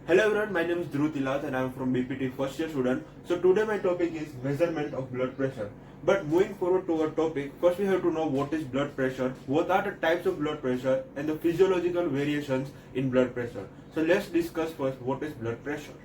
Hello everyone, my name is Dhruv Tilath and I am from BPT first year student. So today my topic is measurement of blood pressure. But moving forward to our topic, first we have to know what is blood pressure, what are the types of blood pressure and the physiological variations in blood pressure. So let's discuss first what is blood pressure.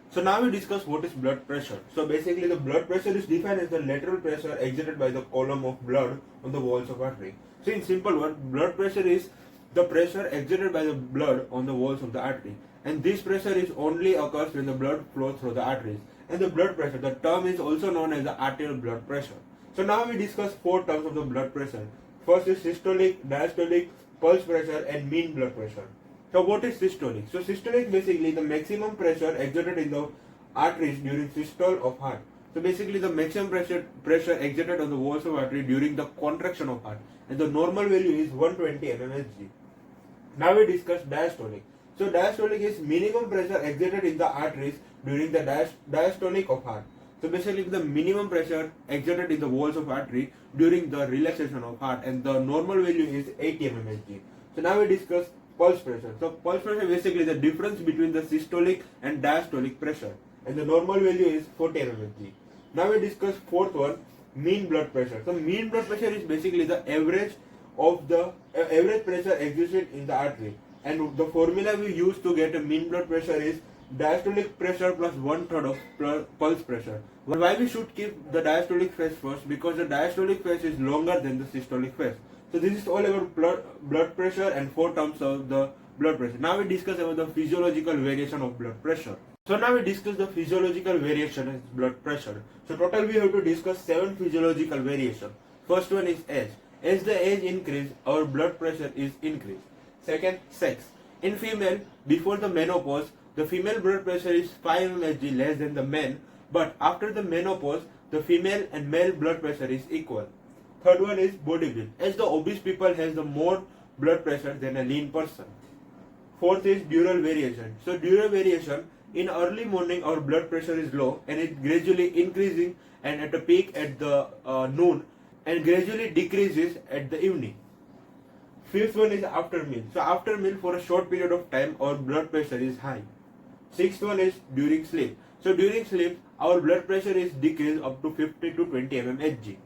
So now we discuss what is blood pressure. So basically the blood pressure is defined as the lateral pressure exerted by the column of blood on the walls of artery. So in simple words, blood pressure is the pressure exerted by the blood on the walls of the artery. And this pressure is only occurs when the blood flows through the arteries. And the blood pressure, the term is also known as the arterial blood pressure. So now we discuss four terms of the blood pressure. First is systolic, diastolic, pulse pressure and mean blood pressure. So what is systolic? So systolic basically the maximum pressure exerted in the arteries during systole of heart. So basically the maximum pressure exerted on the walls of artery during the contraction of heart. And the normal value is 120 mmHg. Now we discuss diastolic. So diastolic is minimum pressure exerted in the arteries during the diastolic of heart. So basically the minimum pressure exerted in the walls of artery during the relaxation of heart and the normal value is 80 mmHg. So now we discuss pulse pressure. So pulse pressure is basically the difference between the systolic and diastolic pressure and the normal value is 40 mmHg. Now we discuss fourth one, mean blood pressure. So mean blood pressure is basically the average of the average pressure exerted in the artery. And the formula we use to get a mean blood pressure is diastolic pressure plus 1/3 of pulse pressure. Why we should keep the diastolic phase first? Because the diastolic phase is longer than the systolic phase. So this is all about blood pressure and four terms of the blood pressure. Now we discuss about the physiological variation of blood pressure. So now we discuss the physiological variation of blood pressure. So total we have to discuss 7 physiological variations. First one is age. As the age increase, our blood pressure is increased. Second, sex. In female, before the menopause, the female blood pressure is 5 mmHg less than the male, but after the menopause, the female and male blood pressure is equal. Third one is body build. As the obese people has the more blood pressure than a lean person. Fourth is dural variation. So dural variation, in early morning our blood pressure is low and it gradually increasing and at a peak at the noon and gradually decreases at the evening. Fifth one is after meal. So after meal for a short period of time our blood pressure is high. Sixth one is during sleep. So during sleep our blood pressure is decreased up to 50 to 20 mmHg.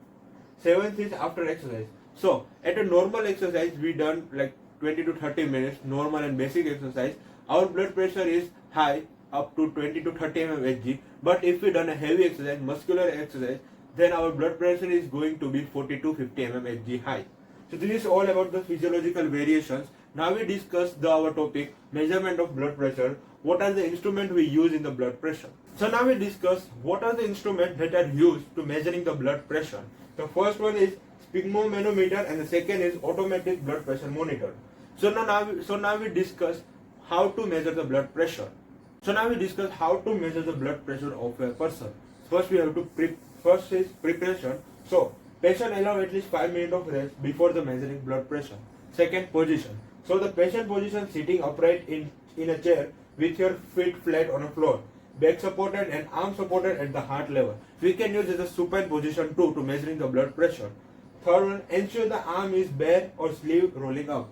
Seventh is after exercise. So at a normal exercise we done like 20 to 30 minutes normal and basic exercise. Our blood pressure is high up to 20 to 30 mmHg. But if we done a heavy exercise, muscular exercise, then our blood pressure is going to be 40 to 50 mmHg high. So this is all about the physiological variations. Now we discuss our topic measurement of blood pressure. What are the instruments we use in the blood pressure? So now we discuss what are the instruments that are used to measuring the blood pressure. The first one is sphygmomanometer and the second is automatic blood pressure monitor. So now we discuss how to measure the blood pressure. So now we discuss how to measure the blood pressure of a person. First we have to first is preparation. So patient allow at least 5 minutes of rest before the measuring blood pressure. Second, position. So the patient position sitting upright in a chair with your feet flat on a floor, back supported and arm supported at the heart level. We can use as a supine position too to measuring the blood pressure. Third one, ensure the arm is bare or sleeve rolling up.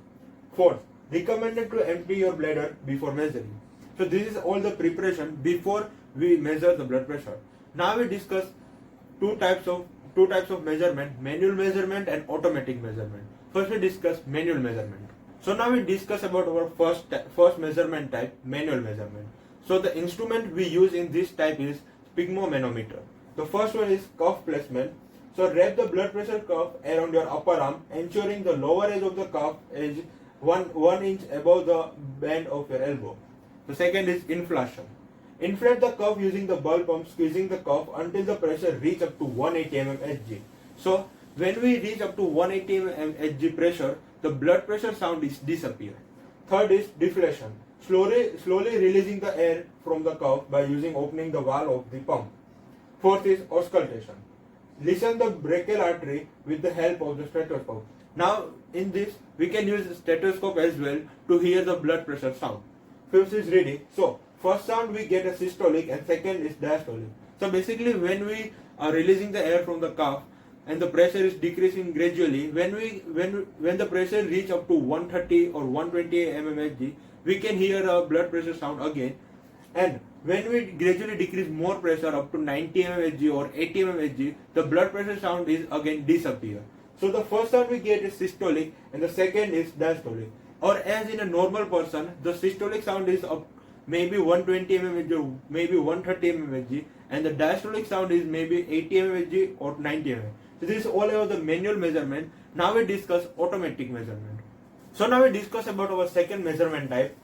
Fourth, recommended to empty your bladder before measuring. So this is all the preparation before we measure the blood pressure. Now we discuss two types of measurement, manual measurement and automatic measurement. First we discuss manual measurement. So now we discuss about our first measurement type, manual measurement. So the instrument we use in this type is sphygmomanometer. The first one is cuff placement. So wrap the blood pressure cuff around your upper arm, ensuring the lower edge of the cuff is 1 inch above the band of your elbow. The second is inflation. Inflate the cuff using the ball pump, squeezing the cuff until the pressure reach up to 180 mmHg. So when we reach up to 180 mmHg pressure, the blood pressure sound is disappear. Third is deflation. Slowly releasing the air from the cuff by opening the valve of the pump. Fourth is auscultation. Listen the brachial artery with the help of the stethoscope. Now in this we can use the stethoscope as well to hear the blood pressure sound. Fifth is reading. So first sound we get a systolic and second is diastolic. So basically when we are releasing the air from the cuff and the pressure is decreasing gradually, when the pressure reach up to 130 or 120 mmHg, we can hear a blood pressure sound again. And when we gradually decrease more pressure up to 90 mmHg or 80 mmHg, the blood pressure sound is again disappear. So the first sound we get is systolic and the second is diastolic. Or as in a normal person, the systolic sound is up maybe 120 mmHg or maybe 130 mmHg, and the diastolic sound is maybe 80 mmHg or 90 mmHg. So this is all about the manual measurement. Now we discuss automatic measurement. So now we discuss about our second measurement type,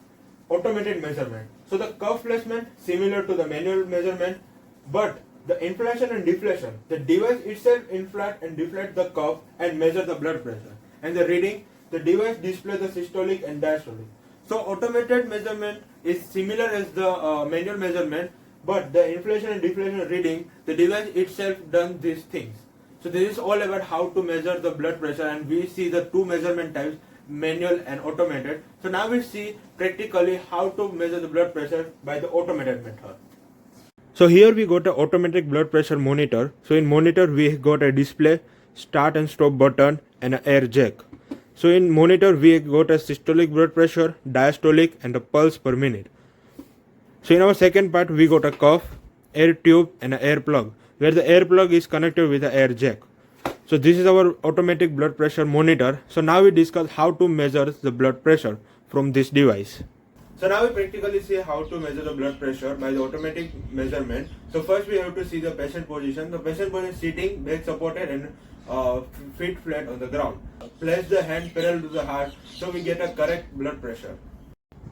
automated measurement. So the curve placement similar to the manual measurement, but the inflation and deflation. The device itself inflate and deflate the curve and measure the blood pressure. And the reading, the device display the systolic and diastolic. So automated measurement is similar as the manual measurement, but the inflation and deflation reading, the device itself done these things. So this is all about how to measure the blood pressure, and we see the two measurement types, manual and automated. So now we see practically how to measure the blood pressure by the automated method. So here we got an automatic blood pressure monitor. So in monitor we got a display, start and stop button and an air jack. So in monitor we got a systolic blood pressure, diastolic and a pulse per minute. So in our second part we got a cuff, air tube and an air plug, where the air plug is connected with the air jack. So this is our automatic blood pressure monitor. So now we discuss how to measure the blood pressure from this device. So now we practically see how to measure the blood pressure by the automatic measurement. So first we have to see the patient position. The patient position sitting, back supported and feet flat on the ground. Place the hand parallel to the heart so we get a correct blood pressure.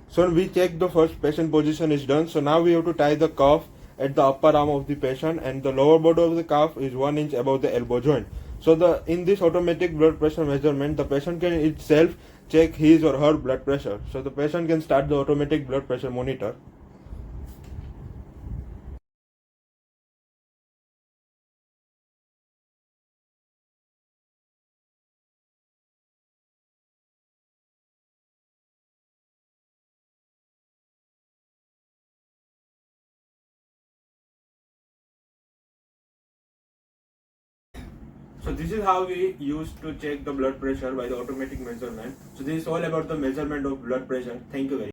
So we check the first patient position is done. So now we have to tie the cuff at the upper arm of the patient, and the lower border of the cuff is 1 inch above the elbow joint. So in this automatic blood pressure measurement, the patient can itself check his or her blood pressure. So the patient can start the automatic blood pressure monitor. So this is how we used to check the blood pressure by the automatic measurement. So this is all about the measurement of blood pressure. Thank you very much.